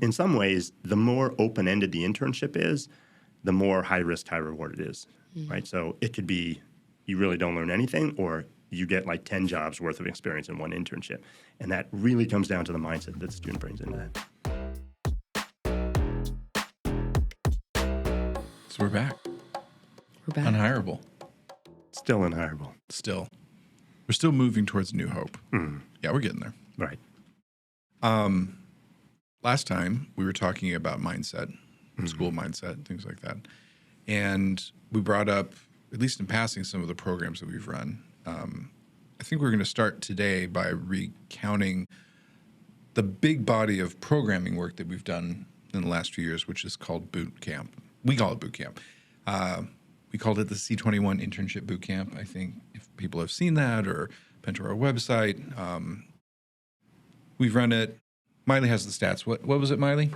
In some ways, the more open-ended the internship is, the more high risk, high reward it is, right? So it could be you really don't learn anything, or you get like 10 jobs worth of experience in one internship. And that really comes down to the mindset that the student brings into that. So we're back. We're back. Unhireable. Still unhireable. Still. We're still moving towards New Hope. Yeah, we're getting there. Right. Last time we were talking about mindset, school mindset, things like that. And we brought up, at least in passing, some of the programs that we've run. I think we're going to start today by recounting the big body of programming work that we've done in the last few years, which is called Bootcamp. We call it Bootcamp. We called it the C21 Internship Bootcamp. I think if people have seen that or been to our website, we've run it. Miley has the stats. What was it, Miley?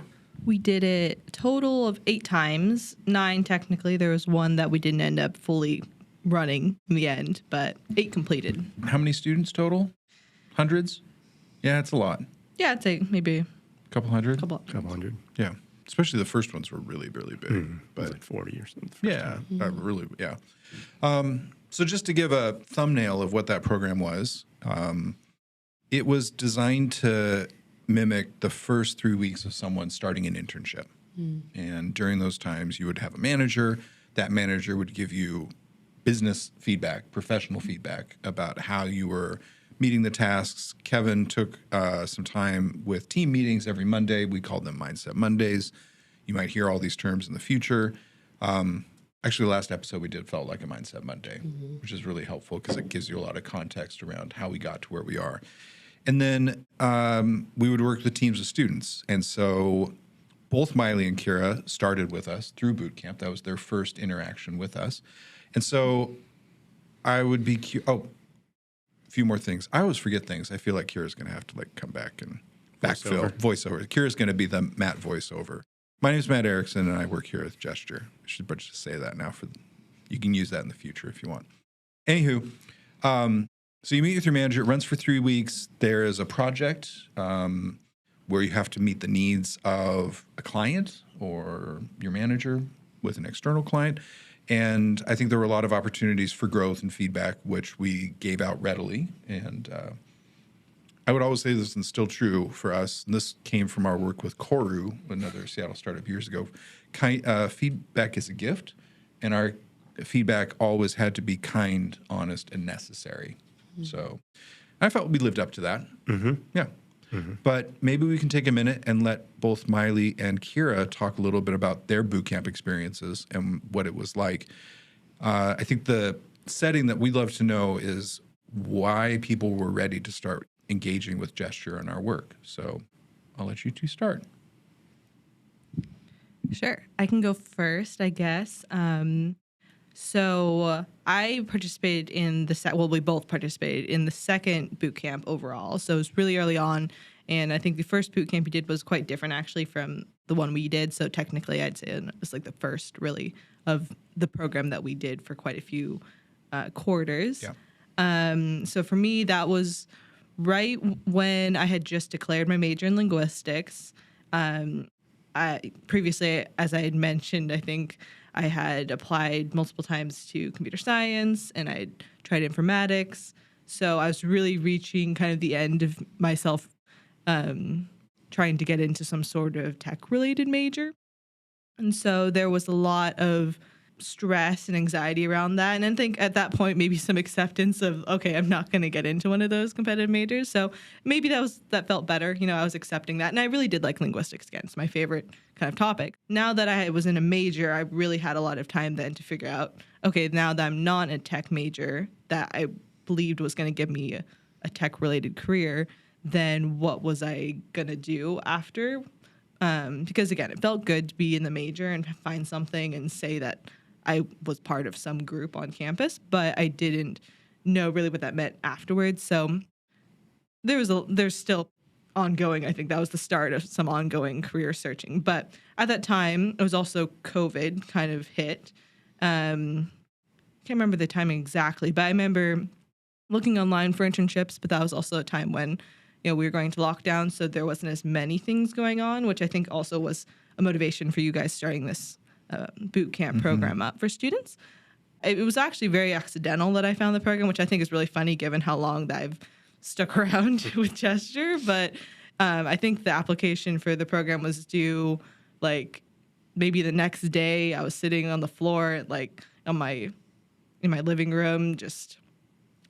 We did it a total of 8 times, 9 technically. There was one that we didn't end up fully running in the end, but 8 completed. How many students total? Hundreds? Yeah, it's a lot. Yeah, I'd say maybe a Couple hundred? couple. Couple hundred. Yeah. Especially the first ones were really, really big. It was But like 40 or something. yeah, really, yeah. So just to give a thumbnail of what that program was, it was designed to mimic the first 3 weeks of someone starting an internship. And during those times, you would have a manager. That manager would give you business feedback, professional feedback about how you were meeting the tasks. Kevin took some time with team meetings every Monday. We called them Mindset Mondays. You might hear all these terms in the future. Actually, the last episode we did felt like a Mindset Monday, which is really helpful because it gives you a lot of context around how we got to where we are. And then we would work with teams of students. And so both Maile and Kiera started with us through Bootcamp. That was their first interaction with us. And so I would be a few more things. I always forget things. I feel like Kiera's going to have to like come back and backfill. Voiceover. Kiera's going to be the Matt voiceover. My name is Matt Erickson, and I work here with Gesture. I should just say that now. You can use that in the future if you want. Anywho, so you meet with your manager. It runs for 3 weeks. There is a project where you have to meet the needs of a client or your manager with an external client. And I think there were a lot of opportunities for growth and feedback, which we gave out readily. And I would always say this, and still true for us, and this came from our work with Koru, another Seattle startup years ago. Feedback is a gift, and our feedback always had to be kind, honest, and necessary. So I felt we lived up to that. Yeah. But maybe we can take a minute and let both Maile and Kiera talk a little bit about their bootcamp experiences and what it was like. I think the setting that we'd love to know is why people were ready to start engaging with Gesture in our work. So I'll let you two start. Sure. I can go first, I guess. So I participated in we both participated in the second boot camp overall. So it was really early on. And I think the first boot camp we did was quite different actually from the one we did. So technically I'd say it was like the first really of the program that we did for quite a few quarters. Yeah. So for me, that was right when I had just declared my major in linguistics. Previously, as I had mentioned, I think I had applied multiple times to computer science and I tried informatics. So I was really reaching kind of the end of myself trying to get into some sort of tech-related major. And so there was a lot of stress and anxiety around that. And I think at that point, maybe some acceptance of, okay, I'm not going to get into one of those competitive majors. So maybe that felt better. You know, I was accepting that. And I really did like linguistics again. It's my favorite kind of topic. Now that I was in a major, I really had a lot of time then to figure out, okay, now that I'm not a tech major that I believed was going to give me a tech-related career, then what was I going to do after? Because, again, it felt good to be in the major and find something and say that I was part of some group on campus, but I didn't know really what that meant afterwards. So there's still ongoing. I think that was the start of some ongoing career searching. But at that time, it was also COVID kind of hit. Can't remember the timing exactly, but I remember looking online for internships, but that was also a time when, we were going to lockdown, so there wasn't as many things going on, which I think also was a motivation for you guys starting this boot camp program up for students. It was actually very accidental that I found the program, which I think is really funny given how long that I've stuck around with Gesture. But I think the application for the program was due like maybe the next day. I was sitting on the floor, like in my living room,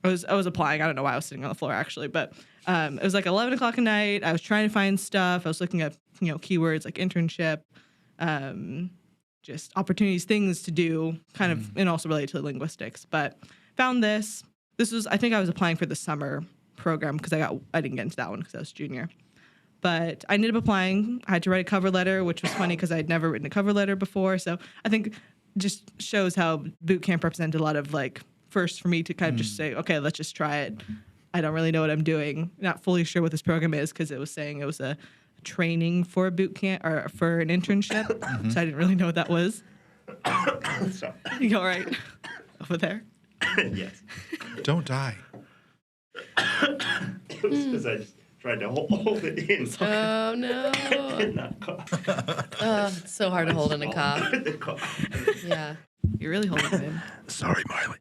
I was applying. I don't know why I was sitting on the floor actually, but it was like 11 o'clock at night. I was trying to find stuff. I was looking at keywords like internship, just opportunities, things to do, kind of, and also related to linguistics. But found this. This was, I think I was applying for the summer program because I didn't get into that one because I was junior. But I ended up applying. I had to write a cover letter, which was funny because I'd never written a cover letter before. So I think just shows how boot camp represented a lot of like first for me to kind of just say, okay, let's just try it. I don't really know what I'm doing. Not fully sure what this program is because it was saying it was a training for a boot camp or for an internship. So I didn't really know what that was. So, You all right over there? yes. Don't die. It was because I just tried to hold it in. So Oh no. I did not cough. It's so hard to hold in a cough. The cough. Yeah. You're really holding it in. Sorry, Miley.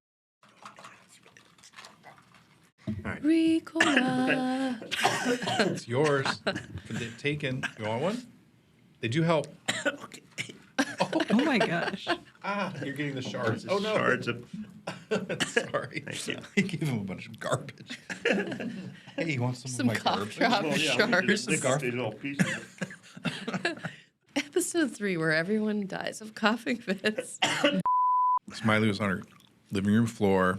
Ricola. It's yours. They've taken. You want one? They do help. Okay. Oh my gosh. You're getting the shards. Oh, no. Shards of... Sorry. Thank you. I gave him a bunch of garbage. Hey, you want some Some of my cough garbage? drop Well, yeah, we shards. just stick Scarf. these little pieces. Episode 3, where everyone dies of coughing fits. Smiley was on her living room floor,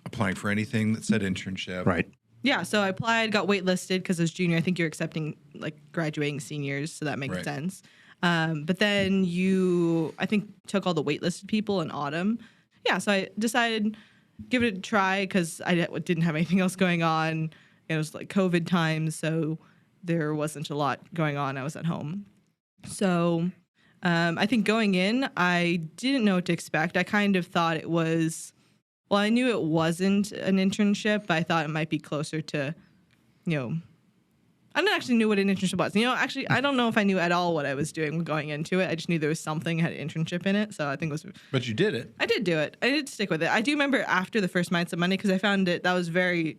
applying for anything that said internship. Right. Yeah, so I applied, got waitlisted because as junior, I think you're accepting like graduating seniors, so that makes Right. sense. But then you, I think, took all the waitlisted people in autumn. Yeah, so I decided give it a try because I didn't have anything else going on. It was like COVID times, so there wasn't a lot going on. I was at home. So I think going in, I didn't know what to expect. I kind of thought it was, well, I knew it wasn't an internship, but I thought it might be closer to, I didn't actually know what an internship was. Actually, I don't know if I knew at all what I was doing going into it. I just knew there was something that had an internship in it. So I think it was. But you did it. I did do it. I did stick with it. I do remember after the first Mindset Monday because I found that was very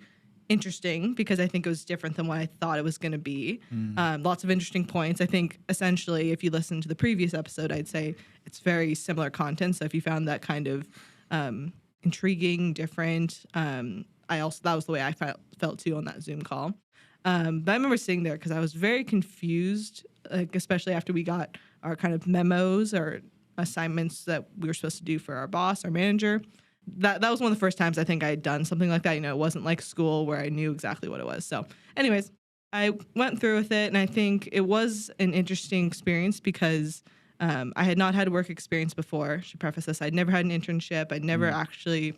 interesting because I think it was different than what I thought it was going to be. Lots of interesting points. I think essentially, if you listen to the previous episode, I'd say it's very similar content. So if you found that kind of intriguing, different, that was the way I felt too on that Zoom call. But I remember sitting there because I was very confused, like especially after we got our kind of memos or assignments that we were supposed to do for our boss, our manager. That was one of the first times I think I had done something like that. It wasn't like school where I knew exactly what it was. So anyways, I went through with it, and I think it was an interesting experience because I had not had work experience before. I should preface this. I'd never had an internship. I'd never actually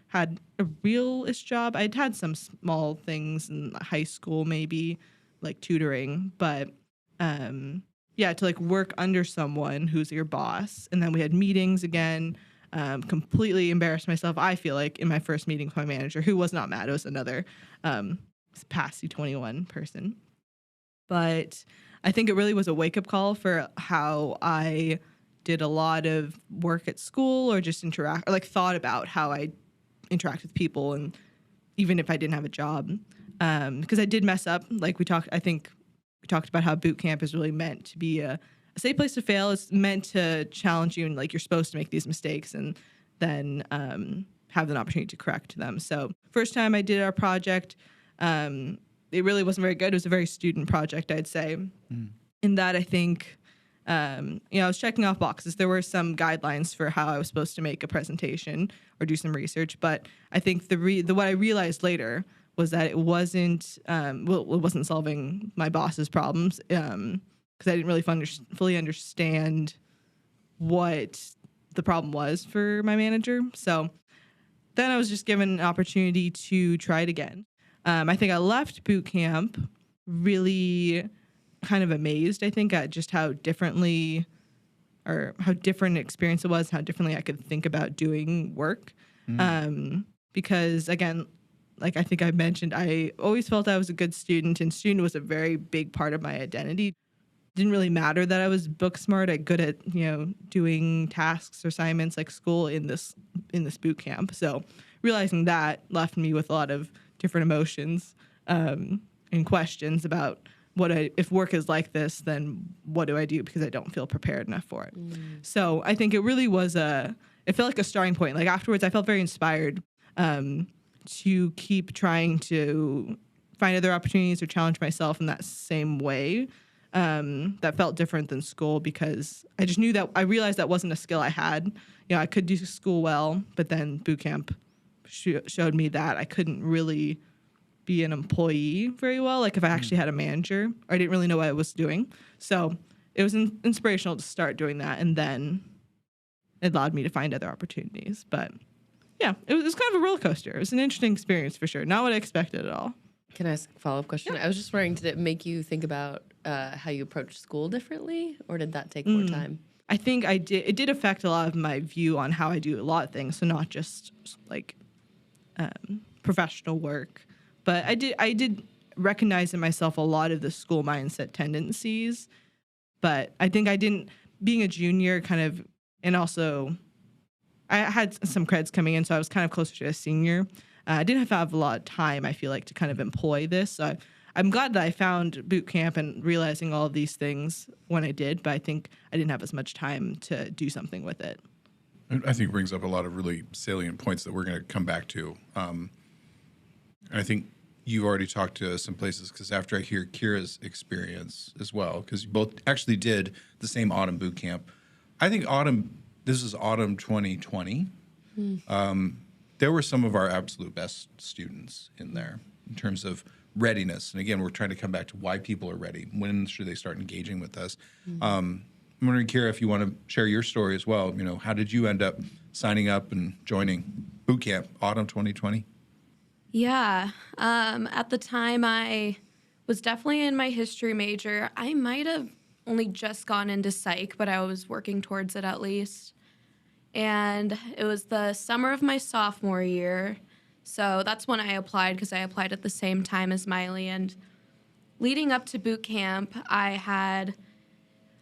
had a real-ish job. I'd had some small things in high school, maybe like tutoring, but to like work under someone who's your boss. And then we had meetings again. Completely embarrassed myself, I feel like, in my first meeting with my manager, who was not mad. It was another past C21 person. But I think it really was a wake-up call for how I did a lot of work at school or just thought about how I interact with people, and even if I didn't have a job. Because I did mess up. Like I think we talked about how boot camp is really meant to be a safe place to fail. It's meant to challenge you, and like you're supposed to make these mistakes and then have an opportunity to correct them. So first time I did our project, it really wasn't very good. It was a very student project, I'd say. In that I think, I was checking off boxes. There were some guidelines for how I was supposed to make a presentation or do some research, but I think what I realized later was that it wasn't it wasn't solving my boss's problems. Because I didn't really fully understand what the problem was for my manager. So then I was just given an opportunity to try it again. I think I left boot camp really kind of amazed, I think, at just how different experience it was, how differently I could think about doing work. Because again, like I think I mentioned, I always felt I was a good student, and student was a very big part of my identity. Didn't really matter that I was book smart. I good at, doing tasks or assignments like school in this boot camp. So realizing that left me with a lot of different emotions and questions about if work is like this, then what do I do, because I don't feel prepared enough for it. So I think it really was it felt like a starting point. Like afterwards, I felt very inspired to keep trying to find other opportunities or challenge myself in that same way. That felt different than school, because I just knew that I realized that wasn't a skill I had. I could do school well, but then boot camp showed me that I couldn't really be an employee very well. Like if I actually had a manager, I didn't really know what I was doing. So it was inspirational to start doing that, and then it allowed me to find other opportunities. But yeah, it was kind of a roller coaster. It was an interesting experience for sure. Not what I expected at all. Can I ask a follow-up question? Yeah. I was just wondering, did it make you think about how you approach school differently, or did that take more time? I think it did affect a lot of my view on how I do a lot of things. So not just like professional work, but I did recognize in myself a lot of the school mindset tendencies. But I think I didn't, being a junior kind of, and also I had some creds coming in, so I was kind of closer to a senior. I didn't have a lot of time, I feel like, to kind of employ this. So I'm glad that I found boot camp and realizing all of these things when I did, but I think I didn't have as much time to do something with it. I think it brings up a lot of really salient points that we're going to come back to. And I think you already talked to some places, because after I hear Kiera's experience as well, because you both actually did the same autumn boot camp. I think this is autumn 2020. There were some of our absolute best students in there in terms of readiness. And again, we're trying to come back to why people are ready. When should they start engaging with us? I'm wondering, Kiera, if you want to share your story as well. How did you end up signing up and joining boot camp autumn 2020? Yeah. At the time, I was definitely in my history major. I might have only just gone into psych, but I was working towards it at least. And it was the summer of my sophomore year. So that's when I applied, because I applied at the same time as Maile. And leading up to boot camp, I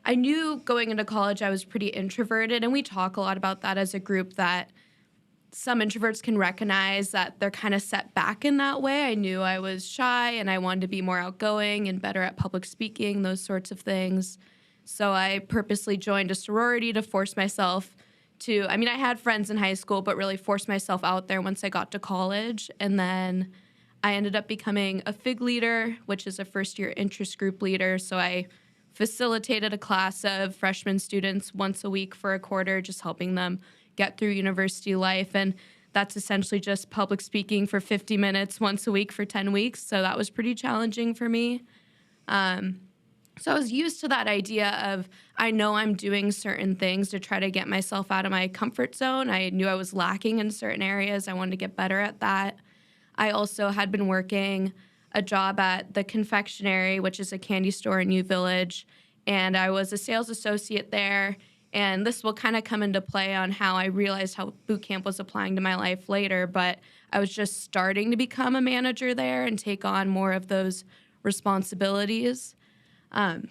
knew going into college I was pretty introverted. And we talk a lot about that as a group, that some introverts can recognize that they're kind of set back in that way. I knew I was shy and I wanted to be more outgoing and better at public speaking, those sorts of things. So I purposely joined a sorority to force myself I had friends in high school, but really forced myself out there once I got to college. And then I ended up becoming a FIG leader, which is a first-year interest group leader. So I facilitated a class of freshman students once a week for a quarter, just helping them get through university life. And that's essentially just public speaking for 50 minutes once a week for 10 weeks. So that was pretty challenging for me. So I was used to that idea of, I know I'm doing certain things to try to get myself out of my comfort zone. I knew I was lacking in certain areas. I wanted to get better at that. I also had been working a job at the confectionery, which is a candy store in U Village, and I was a sales associate there. And this will kind of come into play on how I realized how boot camp was applying to my life later, but I was just starting to become a manager there and take on more of those responsibilities.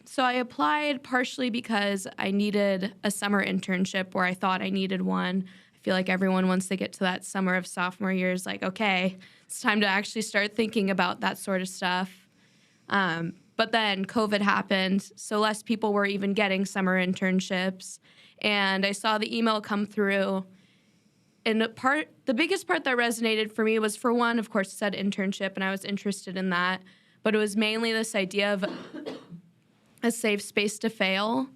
So I applied partially because I needed a summer internship, where I thought I needed one. I feel like everyone, once they get to that summer of sophomore year, is like, okay, it's time to actually start thinking about that sort of stuff. But then COVID happened, so less people were even getting summer internships. And I saw the email come through. And the biggest part that resonated for me was, for one, of course, it said internship, and I was interested in that. But it was mainly this idea of a safe space to fail,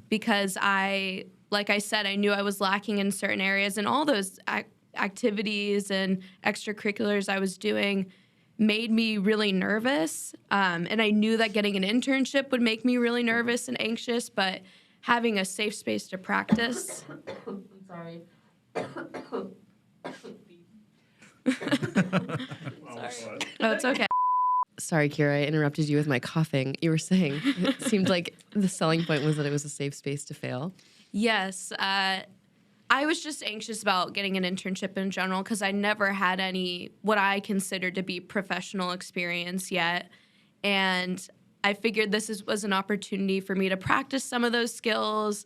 because like I said, I knew I was lacking in certain areas, and all those activities and extracurriculars I was doing made me really nervous. And I knew that getting an internship would make me really nervous and anxious, but having a safe space to practice. I'm sorry. Sorry. Oh, it's okay. Sorry, Kiera, I interrupted you with my coughing. You were saying it seemed like the selling point was that it was a safe space to fail. Yes. I was just anxious about getting an internship in general because I never had any what I consider to be professional experience yet. And I figured was an opportunity for me to practice some of those skills,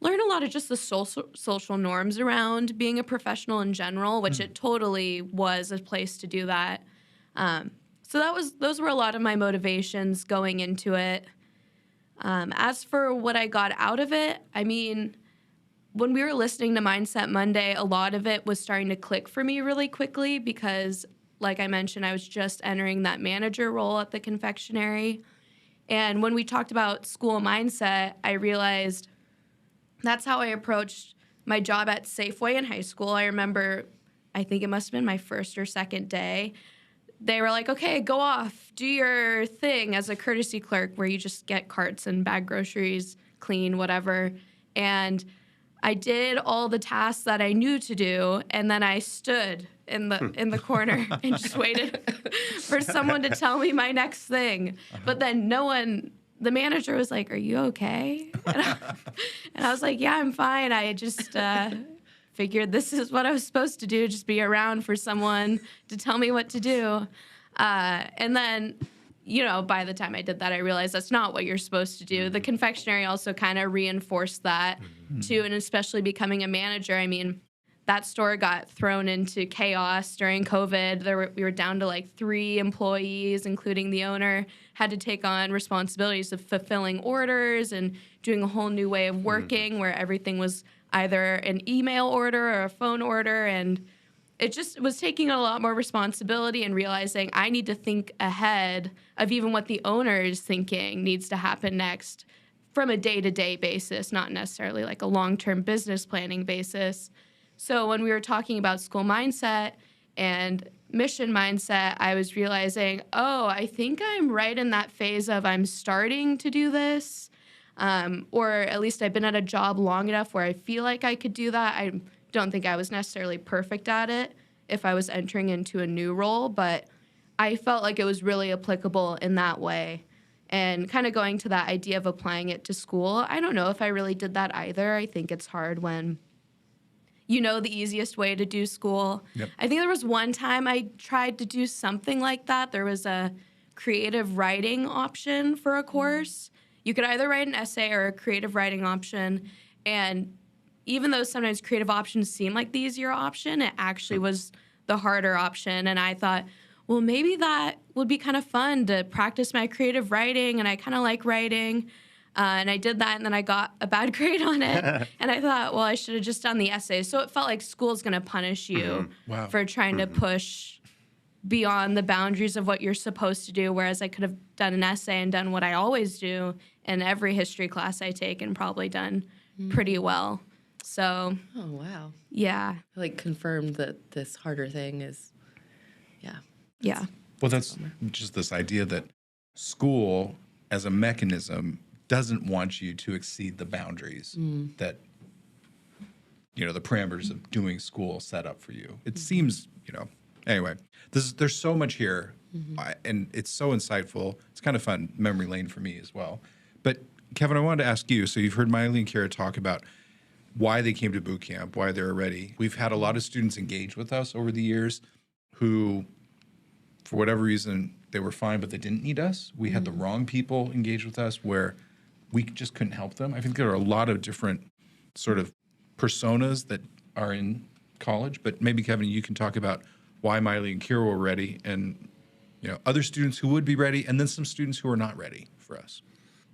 learn a lot of just the social norms around being a professional in general, which it totally was a place to do that. So those were a lot of my motivations going into it. As for what I got out of it, I mean, when we were listening to Mindset Monday, a lot of it was starting to click for me really quickly because, like I mentioned, I was just entering that manager role at the confectionery. And when we talked about school mindset, I realized that's how I approached my job at Safeway in high school. I remember, I think it must have been my first or second day. They were like, okay, go off, do your thing as a courtesy clerk where you just get carts and bag groceries, clean, whatever. And I did all the tasks that I knew to do, and then I stood in the corner and just waited for someone to tell me my next thing. But then the manager was like, "Are you okay?" And I was like, "Yeah, I'm fine. I just figured this is what I was supposed to do, just be around for someone to tell me what to do." And then, by the time I did that, I realized that's not what you're supposed to do. The confectionery also kind of reinforced that too, and especially becoming a manager. I mean, that store got thrown into chaos during COVID. We were down to like 3 employees, including the owner, had to take on responsibilities of fulfilling orders and doing a whole new way of working where everything was either an email order or a phone order. And it just was taking a lot more responsibility and realizing I need to think ahead of even what the owner is thinking needs to happen next from a day-to-day basis, not necessarily like a long-term business planning basis. So when we were talking about school mindset and mission mindset, I was realizing, I think I'm right in that phase of I'm starting to do this, or at least I've been at a job long enough where I feel like I could do that. I don't think I was necessarily perfect at it if I was entering into a new role, but I felt like it was really applicable in that way. And kind of going to that idea of applying it to school, I don't know if I really did that either. I think it's hard when the easiest way to do school. Yep. I think there was one time I tried to do something like that. There was a creative writing option for a course. You could either write an essay or a creative writing option. And even though sometimes creative options seem like the easier option, it actually was the harder option. And I thought, well, maybe that would be kind of fun to practice my creative writing, and I kind of like writing. And I did that, and then I got a bad grade on it. And I thought, well, I should have just done the essay. So it felt like school's going to punish you for trying to push beyond the boundaries of what you're supposed to do, whereas I could have done an essay and done what I always do in every history class I take and probably done pretty well. So, oh, wow. Yeah. Like confirmed that this harder thing is, Yeah. Well, that's just this idea that school as a mechanism doesn't want you to exceed the boundaries that, the parameters of doing school set up for you. It seems, anyway, there's so much here and it's so insightful. It's kind of fun memory lane for me as well. But Kevin, I wanted to ask you, so you've heard Maile and Kiera talk about why they came to boot camp, why they're ready. We've had a lot of students engage with us over the years who, for whatever reason, they were fine, but they didn't need us. We had the wrong people engage with us where we just couldn't help them. I think there are a lot of different sort of personas that are in college, but maybe, Kevin, you can talk about why Maile and Kiera were ready and, other students who would be ready, and then some students who are not ready for us.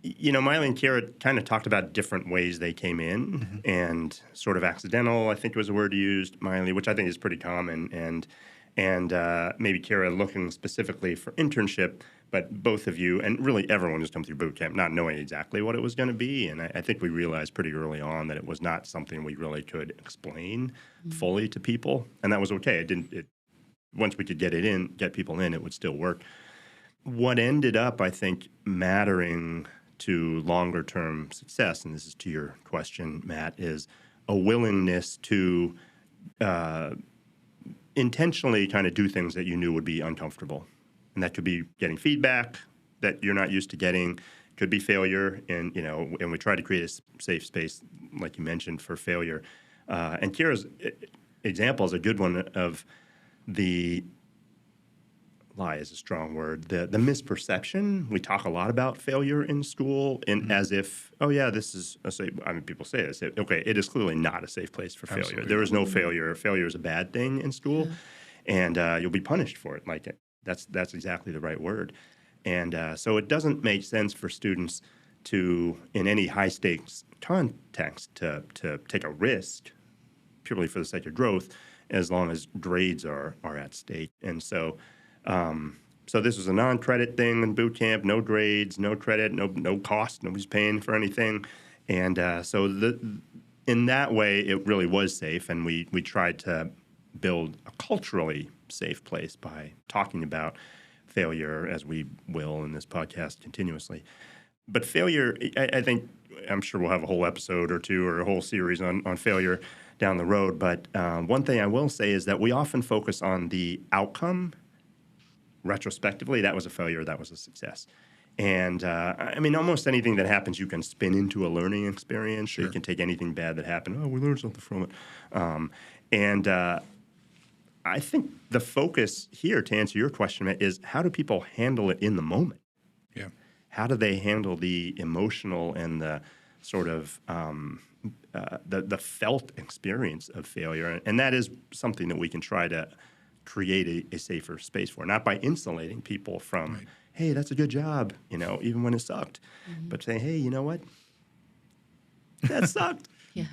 Maile and Kiera kind of talked about different ways they came in and sort of accidental, I think was the word used, Maile, which I think is pretty common, and maybe Kiera looking specifically for internship, but both of you, and really everyone just come through boot camp not knowing exactly what it was going to be. And I think we realized pretty early on that it was not something we really could explain fully to people. And that was okay. Once we could get people in, it would still work. What ended up, I think, mattering to longer term success, and this is to your question, Matt, is a willingness to intentionally kind of do things that you knew would be uncomfortable. And that could be getting feedback that you're not used to getting, could be failure, and we try to create a safe space, like you mentioned, for failure. And Kiera's example is a good one of the lie is a strong word. The misperception. We talk a lot about failure in school, and as if, oh yeah, this is a safe. I mean, people say this. Okay, it is clearly not a safe place for failure. Absolutely. There is no failure. Failure is a bad thing in school, and you'll be punished for it. Like that's exactly the right word. And so it doesn't make sense for students to, in any high stakes context, to take a risk purely for the sake of growth, as long as grades are at stake. And so. So this was a non-credit thing in boot camp, no grades, no credit, no cost, nobody's paying for anything. And so in that way, it really was safe, and we tried to build a culturally safe place by talking about failure, as we will in this podcast continuously. But failure, I think, I'm sure we'll have a whole episode or two or a whole series on failure down the road. But one thing I will say is that we often focus on the outcome. Retrospectively, that was a failure, that was a success. And I mean, almost anything that happens, you can spin into a learning experience. Sure. So you can take anything bad that happened. Oh, we learned something from it. And I think the focus here, to answer your question, Matt, is how do people handle it in the moment? Yeah. How do they handle the emotional and the sort of the felt experience of failure? And that is something that we can try to create a safer space for, not by insulating people from, right. Hey, that's a good job, even when it sucked, but saying, hey, you know what? That sucked. Yeah.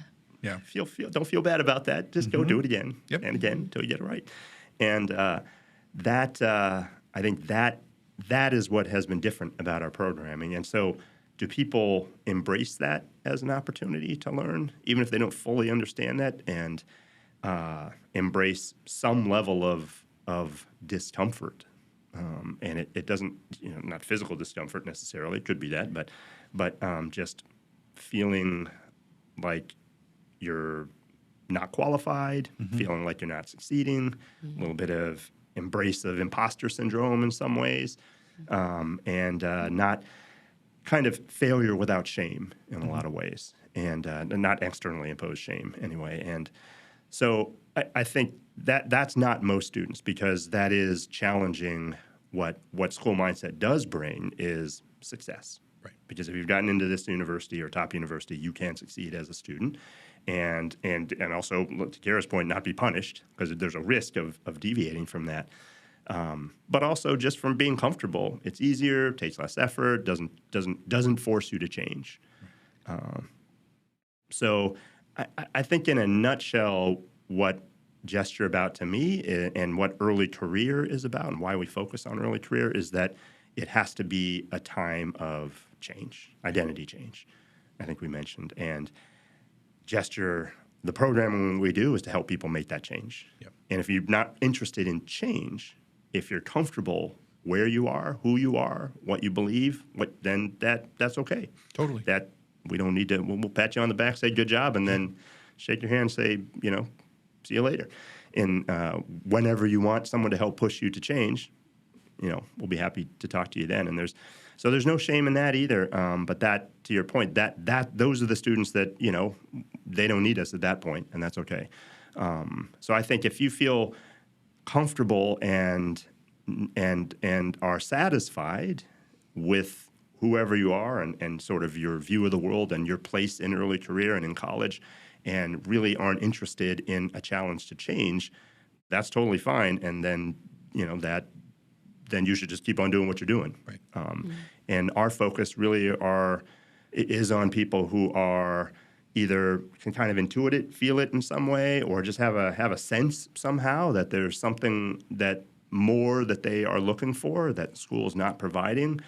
Don't feel bad about that. Just go do it again and again until you get it right. And I think that is what has been different about our programming. And so, do people embrace that as an opportunity to learn, even if they don't fully understand that, and embrace some level of discomfort, and it doesn't, not physical discomfort necessarily. It could be that, but just feeling like you're not qualified, feeling like you're not succeeding, a little bit of embrace of imposter syndrome in some ways, and not kind of failure without shame in a lot of ways, and not externally imposed shame anyway. And so I think that's not most students, because that is challenging what school mindset does bring is success. Right. Because if you've gotten into this university or top university, you can succeed as a student, and also, to Kiera's point, not be punished, because there's a risk of deviating from that. But also just from being comfortable, it's easier, takes less effort, doesn't force you to change. So I think in a nutshell, what Gesture about to me and what early career is about, and why we focus on early career, is that it has to be a time of change, identity change, I think we mentioned. And Gesture, the programming we do is to help people make that change. Yep. And if you're not interested in change, if you're comfortable where you are, who you are, what you believe, then that's okay. Totally. That we don't need to, we'll pat you on the back, say good job, and then shake your hand and say, see you later. And whenever you want someone to help push you to change, we'll be happy to talk to you then. And there's no shame in that either. But that, to your point, those are the students that, they don't need us at that point, and that's okay. So I think if you feel comfortable and are satisfied with whoever you are and sort of your view of the world and your place in early career and in college, and really aren't interested in a challenge to change, that's totally fine. And then, then you should just keep on doing what you're doing. Right. And our focus really is on people who are either can kind of intuit it, feel it in some way, or just have a sense somehow that there's something more that they are looking for that school is not providing,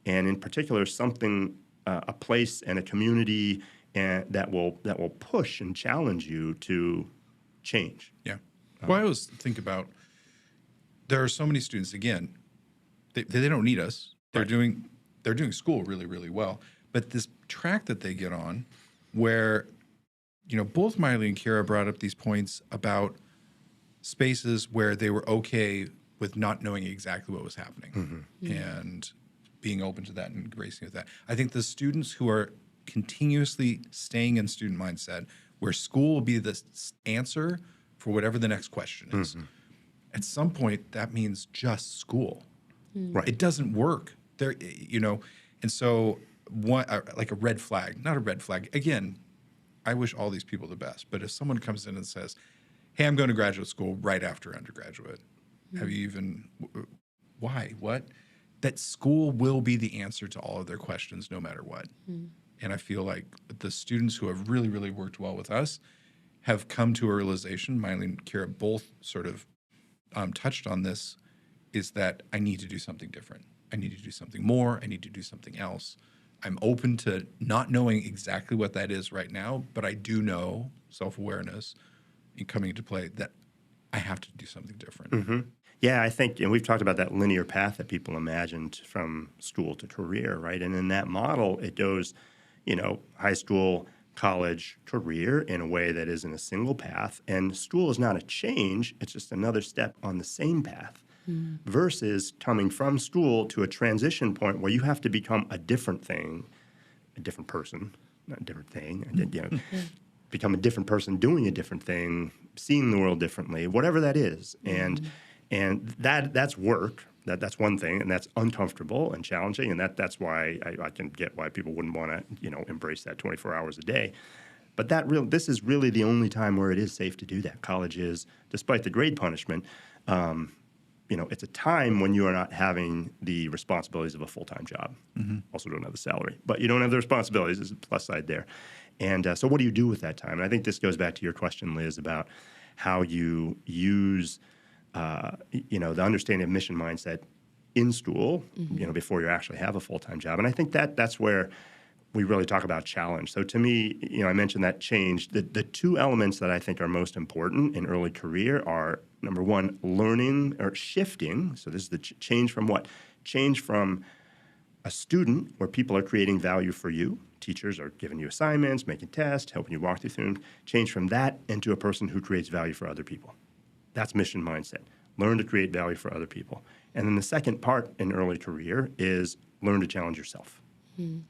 and in particular something, a place and a community that will push and challenge you to change. Yeah. Well, I always think about, there are so many students, again, they don't need us. They're doing school really, really well. But this track that they get on, where, both Maile and Kiera brought up these points about spaces where they were okay with not knowing exactly what was happening, and being open to that and embracing with that. I think the students who are continuously staying in student mindset, where school will be the answer for whatever the next question is. At some point, that means just school. Right. It doesn't work there, and so like a red flag, not a red flag. Again, I wish all these people the best, but if someone comes in and says, "Hey, I'm going to graduate school right after undergraduate," have you even? Why? What? That school will be the answer to all of their questions, no matter what. And I feel like the students who have really, really worked well with us have come to a realization. Maile and Kiera both sort of touched on this. Is that I need to do something different. I need to do something more. I need to do something else. I'm open to not knowing exactly what that is right now, but I do know self-awareness in coming into play that I have to do something different. Yeah, I think, and we've talked about that linear path that people imagined from school to career, right? And in that model, it goes, high school, college, career in a way that isn't a single path. And school is not a change, it's just another step on the same path. Versus coming from school to a transition point where you have to become a different thing, a different person, not a different thing, become a different person doing a different thing, seeing the world differently, whatever that is. And that's work. That's one thing, and that's uncomfortable and challenging, and that's why I can get why people wouldn't want to embrace that 24 hours a day. But this is really the only time where it is safe to do that. College is, despite the grade punishment, it's a time when you are not having the responsibilities of a full-time job. Also don't have the salary, but you don't have the responsibilities. There's a plus side there. And so what do you do with that time? And I think this goes back to your question, Liz, about how you use, the understanding of mission mindset in school, before you actually have a full-time job. And I think that's where we really talk about challenge. So to me, I mentioned that change. The two elements that I think are most important in early career are, number one, learning or shifting. So this is the change from what? Change from a student where people are creating value for you. Teachers are giving you assignments, making tests, helping you walk through them. Change from that into a person who creates value for other people. That's mission mindset. Learn to create value for other people. And then the second part in early career is learn to challenge yourself.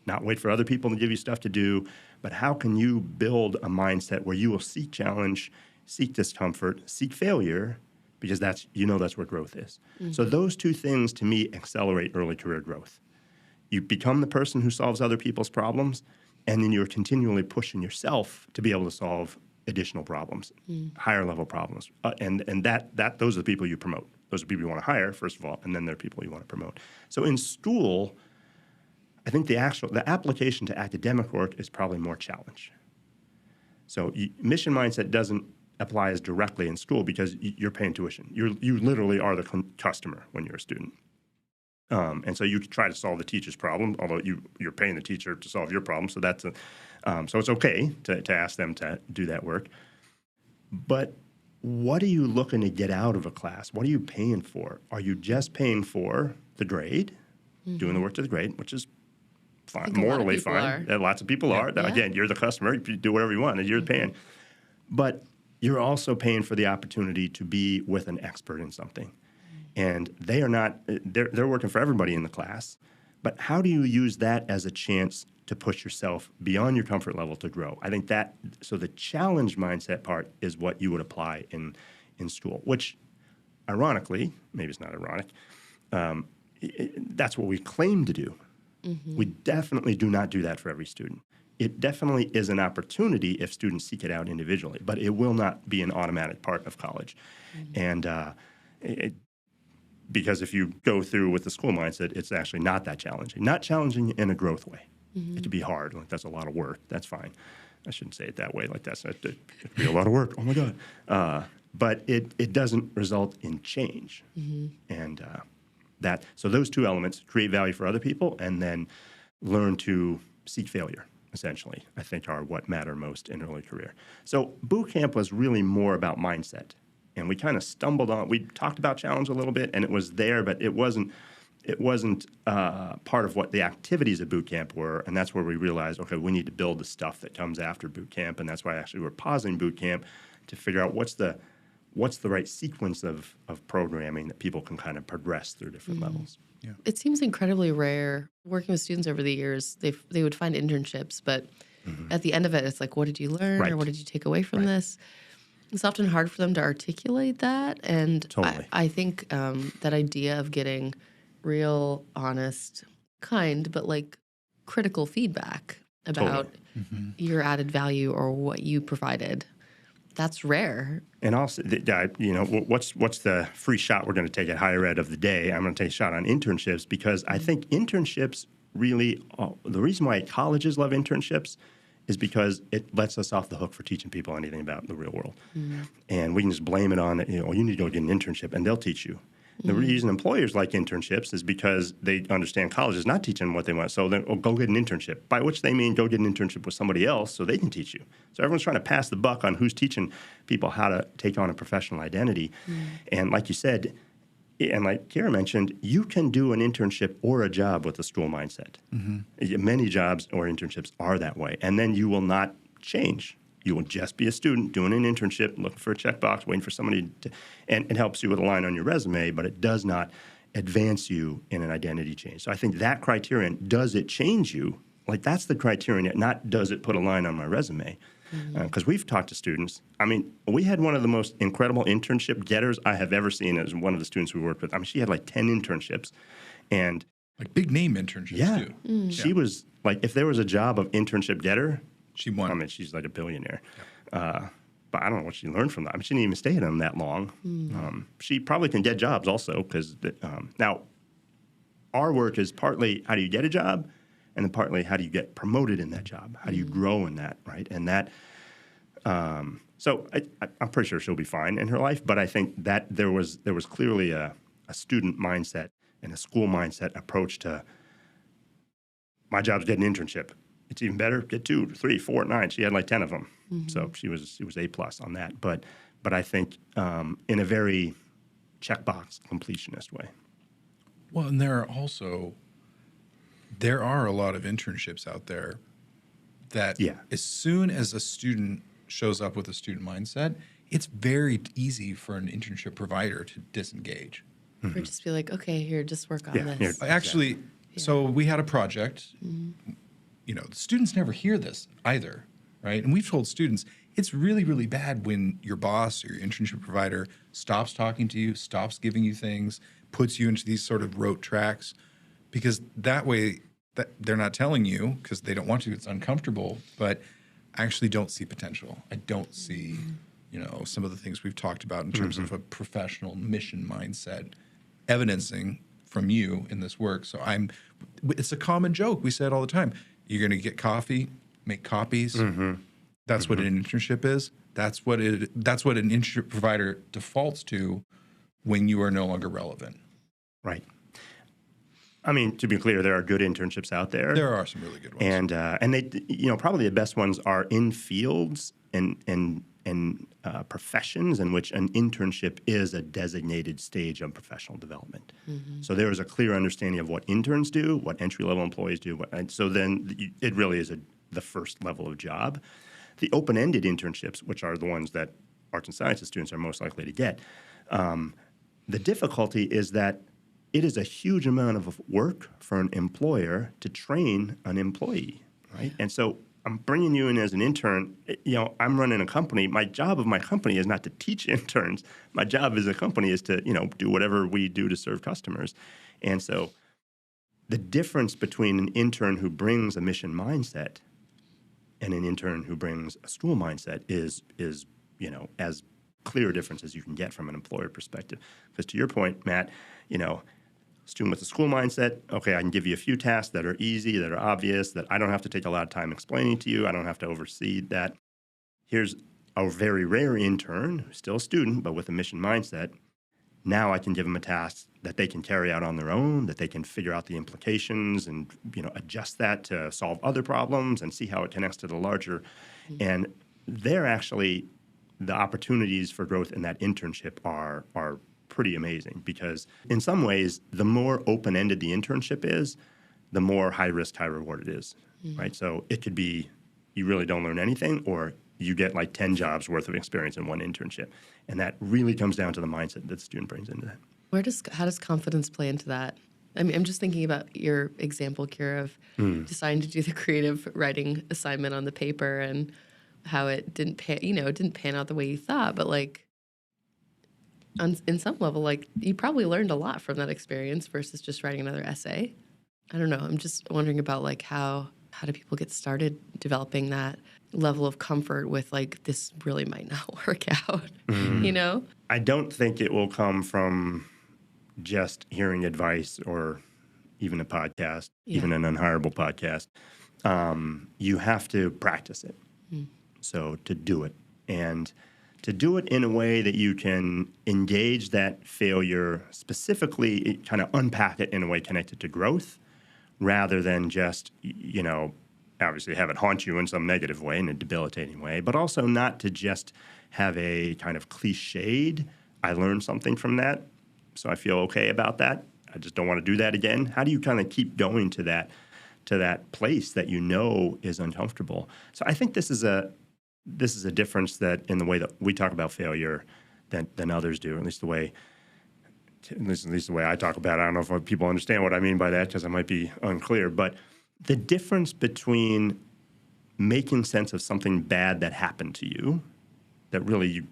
Not wait for other people to give you stuff to do, but how can you build a mindset where you will seek challenge, seek discomfort, seek failure, because that's where growth is. So those two things, to me, accelerate early career growth. You become the person who solves other people's problems, and then you're continually pushing yourself to be able to solve additional problems, higher level problems. And those are the people you promote. Those are people you want to hire, first of all, and then they're people you want to promote. So in school, I think the application to academic work is probably more challenge. So mission mindset doesn't apply as directly in school because you're paying tuition. You literally are the customer when you're a student. And so you try to solve the teacher's problem, although you're paying the teacher to solve your problem. So so it's okay to ask them to do that work. But what are you looking to get out of a class? What are you paying for? Are you just paying for the grade, doing the work to the grade, which is fine, morally fine. Lots of people are. Yeah. Again, you're the customer. You do whatever you want, and you're paying. But you're also paying for the opportunity to be with an expert in something. And they are not, they're working for everybody in the class. But how do you use that as a chance to push yourself beyond your comfort level to grow? I think so the challenge mindset part is what you would apply in school, which ironically, maybe it's not ironic, that's what we claim to do. We definitely do not do that for every student. It definitely is an opportunity if students seek it out individually, but it will not be an automatic part of college. And because if you go through with the school mindset, it's actually not that challenging. Not challenging in a growth way. It could be hard. Like, that's a lot of work. That's fine. I shouldn't say it that way. Like, it could be a lot of work. Oh, my God. But it doesn't result in change. And so those two elements, create value for other people and then learn to seek failure, essentially, I think are what matter most in early career. So boot camp was really more about mindset. And we kind of stumbled on, we talked about challenge a little bit, and it was there, but it wasn't part of what the activities of boot camp were. And that's where we realized, okay, we need to build the stuff that comes after boot camp. And that's why actually we're pausing boot camp to figure out what's the right sequence of programming that people can kind of progress through different levels. It seems incredibly rare. Working with students over the years, they would find internships, but at the end of it, it's like, what did you learn Right. or what did you take away from this? It's often hard for them to articulate that. And Totally. I think that idea of getting real, honest, kind, but like critical feedback about your added value or what you provided, that's rare. And also, what's the free shot we're going to take at higher ed of the day? I'm going to take a shot on internships because I think internships really, the reason why colleges love internships is because it lets us off the hook for teaching people anything about the real world. And we can just blame it on, you need to go get an internship and they'll teach you. The reason employers like internships is because they understand college is not teaching them what they want. So then, go get an internship, by which they mean go get an internship with somebody else so they can teach you. So everyone's trying to pass the buck on who's teaching people how to take on a professional identity. And like you said, and like Kiera mentioned, you can do an internship or a job with a school mindset. Many jobs or internships are that way. And then you will not change. You will just be a student doing an internship, looking for a checkbox, waiting for somebody to, and it helps you with a line on your resume, but it does not advance you in an identity change. So I think that criterion, does it change you? Like that's the criterion, not does it put a line on my resume? Because we've talked to students. I mean, we had one of the most incredible internship getters I have ever seen as one of the students we worked with. I mean, she had like 10 internships. And Like big name internships too. she was like, if there was a job of internship getter, She won. I mean, she's like a billionaire. But I don't know what she learned from that. I mean, she didn't even stay at them that long. She probably can get jobs also because now our work is partly how do you get a job and then partly how do you get promoted in that job? How do you grow in that, right? And that, so I'm pretty sure she'll be fine in her life, but I think that there was clearly a student mindset and a school mindset approach to my job's getting an internship. It's even better, get 2, 3, 4, 9. She had like 10 of them. So she was A+ on that. But I think in a very checkbox completionist way. Well, and there are a lot of internships out there that as soon as a student shows up with a student mindset, it's very easy for an internship provider to disengage. Or just be like, okay, here, just work on this. here. Actually, so we had a project. The students never hear this either, right? And we've told students it's really, really bad when your boss or your internship provider stops talking to you, stops giving you things, puts you into these sort of rote tracks, because that way that they're not telling you because they don't want to. It's uncomfortable, but I actually don't see potential. I don't see, some of the things we've talked about in terms of a professional mission mindset evidencing from you in this work. So it's a common joke. We say it all the time. You're going to get coffee, make copies. That's what an internship is. That's what an internship provider defaults to when you are no longer relevant. Right. I mean, to be clear, there are good internships out there. There are some really good ones. And they, probably the best ones are in fields and professions in which an internship is a designated stage of professional development. So there is a clear understanding of what interns do, what entry-level employees do. And so then it really is the first level of job. The open-ended internships, which are the ones that arts and sciences students are most likely to get, the difficulty is that it is a huge amount of work for an employer to train an employee, right? And so I'm bringing you in as an intern. I'm running a company. My job of my company is not to teach interns. My job as a company is to, do whatever we do to serve customers. And so the difference between an intern who brings a mission mindset and an intern who brings a school mindset is as clear a difference as you can get from an employer perspective. Because to your point, Matt, student with a school mindset, okay, I can give you a few tasks that are easy, that are obvious, that I don't have to take a lot of time explaining to you. I don't have to oversee that. Here's a very rare intern, who's still a student, but with a mission mindset. Now I can give them a task that they can carry out on their own, that they can figure out the implications and, adjust that to solve other problems and see how it connects to the larger. And they're actually, the opportunities for growth in that internship are pretty amazing because in some ways, the more open-ended the internship is, the more high risk, high reward it is, right? So it could be you really don't learn anything or you get like 10 jobs worth of experience in one internship. And that really comes down to the mindset that the student brings into that. How does confidence play into that? I mean, I'm just thinking about your example, Kiera, of deciding to do the creative writing assignment on the paper and how it didn't pan out the way you thought. But like, in some level, like you probably learned a lot from that experience versus just writing another essay. I don't know. I'm just wondering about like how do people get started developing that level of comfort with like this really might not work out, you know? I don't think it will come from just hearing advice or even a podcast, even an unhireable podcast. You have to practice it. So to do it, and to do it in a way that you can engage that failure specifically, kind of unpack it in a way connected to growth, rather than just, obviously have it haunt you in some negative way, in a debilitating way, but also not to just have a kind of cliched, I learned something from that, so I feel okay about that. I just don't want to do that again. How do you kind of keep going to that place that you know is uncomfortable? So I think this is a difference that in the way that we talk about failure than others do, at least the way I talk about it. I don't know if people understand what I mean by that because I might be unclear, but the difference between making sense of something bad that happened to you that really you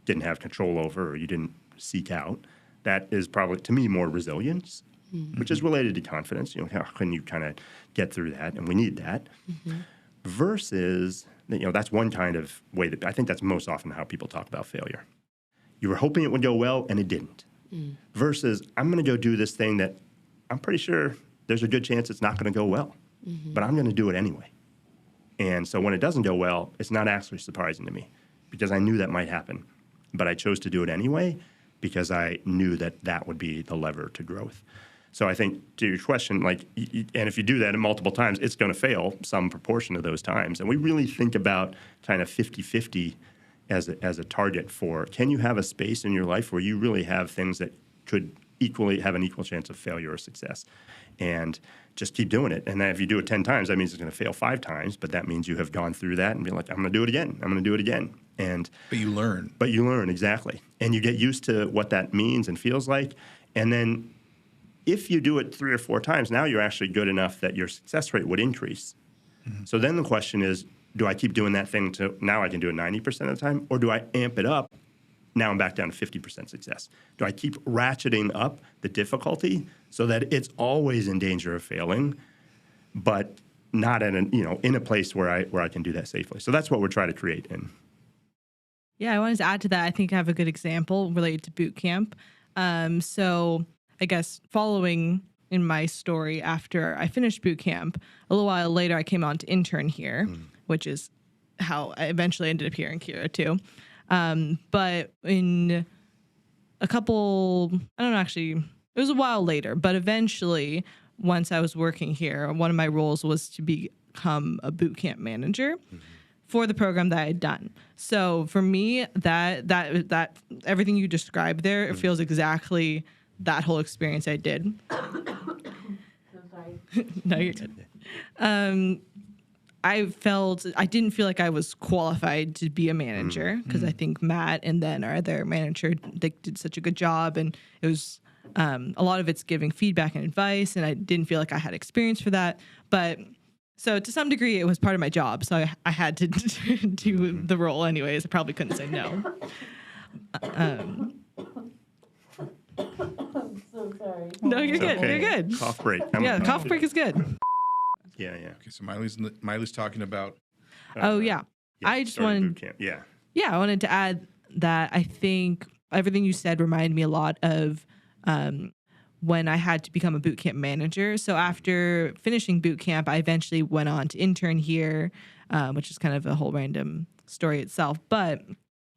didn't have control over or you didn't seek out, that is probably, to me, more resilience, which is related to confidence. How can you kind of get through that? And we need that. Versus, that's one kind of way that I think that's most often how people talk about failure. You were hoping it would go well and it didn't. Versus, I'm going to go do this thing that I'm pretty sure there's a good chance it's not going to go well, but I'm going to do it anyway. And so when it doesn't go well, it's not actually surprising to me because I knew that might happen, but I chose to do it anyway because I knew that would be the lever to growth. So I think to your question, and if you do that multiple times, it's going to fail some proportion of those times. And we really think about kind of 50-50 as a target for, can you have a space in your life where you really have things that could equally have an equal chance of failure or success? And just keep doing it. And then if you do it 10 times, that means it's going to fail 5 times, but that means you have gone through that and be like, I'm going to do it again. I'm going to do it again. But you learn, exactly. And you get used to what that means and feels like. And then if you do it 3 or 4 times, now you're actually good enough that your success rate would increase. So then the question is, do I keep doing that thing to now I can do it 90% of the time, or do I amp it up? Now I'm back down to 50% success. Do I keep ratcheting up the difficulty so that it's always in danger of failing, but not in a place where I can do that safely? So that's what we're trying to create. Yeah, I wanted to add to that. I think I have a good example related to boot camp. So I guess following in my story, after I finished boot camp, a little while later I came on to intern here, which is how I eventually ended up here in Kiera too. But in a couple, I don't know, actually, it was a while later, but eventually, once I was working here, one of my roles was to become a boot camp manager for the program that I had done. So for me, that everything you described there, it feels exactly that whole experience I did. No, you're good. I didn't feel like I was qualified to be a manager because I think Matt and then our other manager, they did such a good job, and it was a lot of it's giving feedback and advice, and I didn't feel like I had experience for that. But so to some degree, it was part of my job, so I had to do the role anyways. I probably couldn't say no. I'm so sorry. No, you're good. Okay. You're good. Cough break. Cough break is good. Yeah. Okay, so Miley's talking about. Oh yeah. I just wanted. Boot camp. Yeah. Yeah, I wanted to add that I think everything you said reminded me a lot of when I had to become a boot camp manager. So after finishing boot camp, I eventually went on to intern here, which is kind of a whole random story itself. But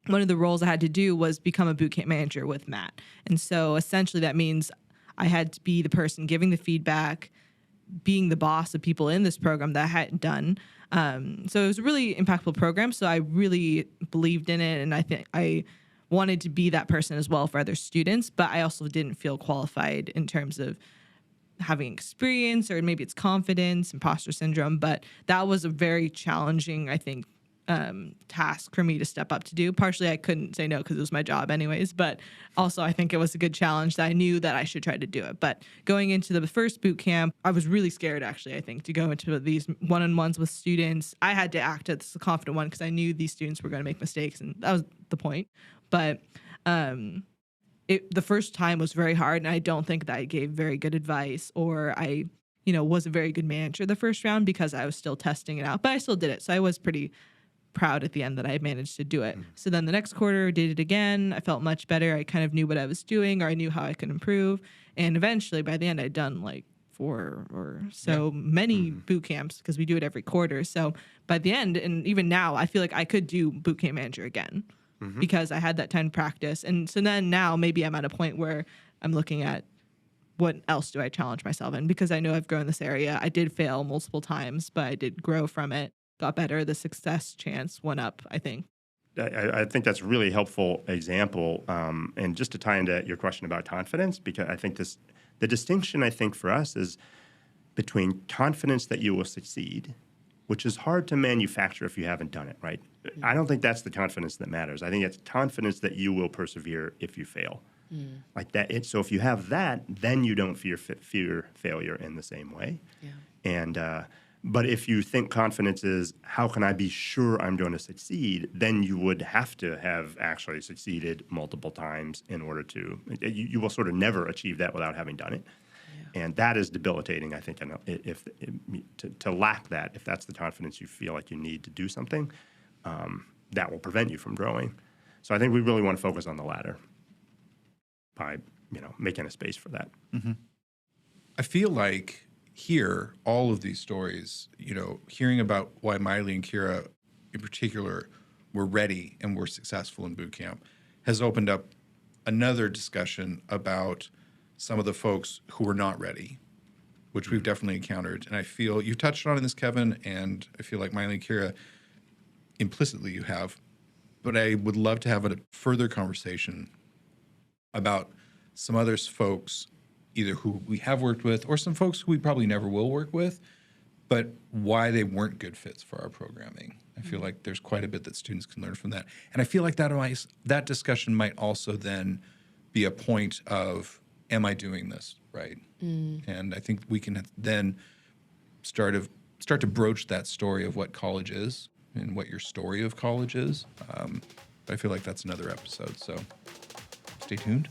one of the roles I had to do was become a boot camp manager with Matt. And so essentially that means I had to be the person giving the feedback, being the boss of people in this program that I hadn't done. So it was a really impactful program. So I really believed in it. And I think I wanted to be that person as well for other students, but I also didn't feel qualified in terms of having experience, or maybe it's confidence, imposter syndrome. But that was a very challenging, I think, task for me to step up to do. Partially, I couldn't say no because it was my job anyways, but also I think it was a good challenge that I knew that I should try to do it. But going into the first boot camp, I was really scared, actually, I think, to go into these one-on-ones with students. I had to act as the confident one because I knew these students were going to make mistakes, and that was the point. But the first time was very hard, and I don't think that I gave very good advice, or I was a very good manager the first round because I was still testing it out, but I still did it. So I was pretty proud at the end that I managed to do it. So then the next quarter, did it again. I felt much better. I kind of knew what I was doing, or I knew how I could improve. And eventually, by the end, I'd done like 4 or so many boot camps because we do it every quarter. So by the end, and even now, I feel like I could do boot camp manager again because I had that time to practice. And so then now maybe I'm at a point where I'm looking at what else do I challenge myself in, because I know I've grown this area. I did fail multiple times, but I did grow from it. Got better. The success chance went up, I think. I think that's a really helpful example. And just to tie into your question about confidence, because I think the distinction, I think, for us is between confidence that you will succeed, which is hard to manufacture if you haven't done it, right? I don't think that's the confidence that matters. I think it's confidence that you will persevere if you fail. Like that. So if you have that, then you don't fear failure in the same way. Yeah. And but if you think confidence is, how can I be sure I'm going to succeed, then you would have to have actually succeeded multiple times in order to, you will sort of never achieve that without having done it. Yeah. And that is debilitating, I think, to lack that, if that's the confidence you feel like you need to do something, that will prevent you from growing. So I think we really want to focus on the latter by, making a space for that. I feel like here, all of these stories, hearing about why Maile and Kiera in particular were ready and were successful in boot camp has opened up another discussion about some of the folks who were not ready, which we've definitely encountered. And I feel you touched on this, Kevin, and I feel like Maile and Kiera, implicitly you have, but I would love to have a further conversation about some other folks, either who we have worked with or some folks who we probably never will work with, but why they weren't good fits for our programming. I feel like there's quite a bit that students can learn from that. And I feel like that discussion might also then be a point of, am I doing this right? And I think we can then start to broach that story of what college is and what your story of college is. But I feel like that's another episode, so stay tuned.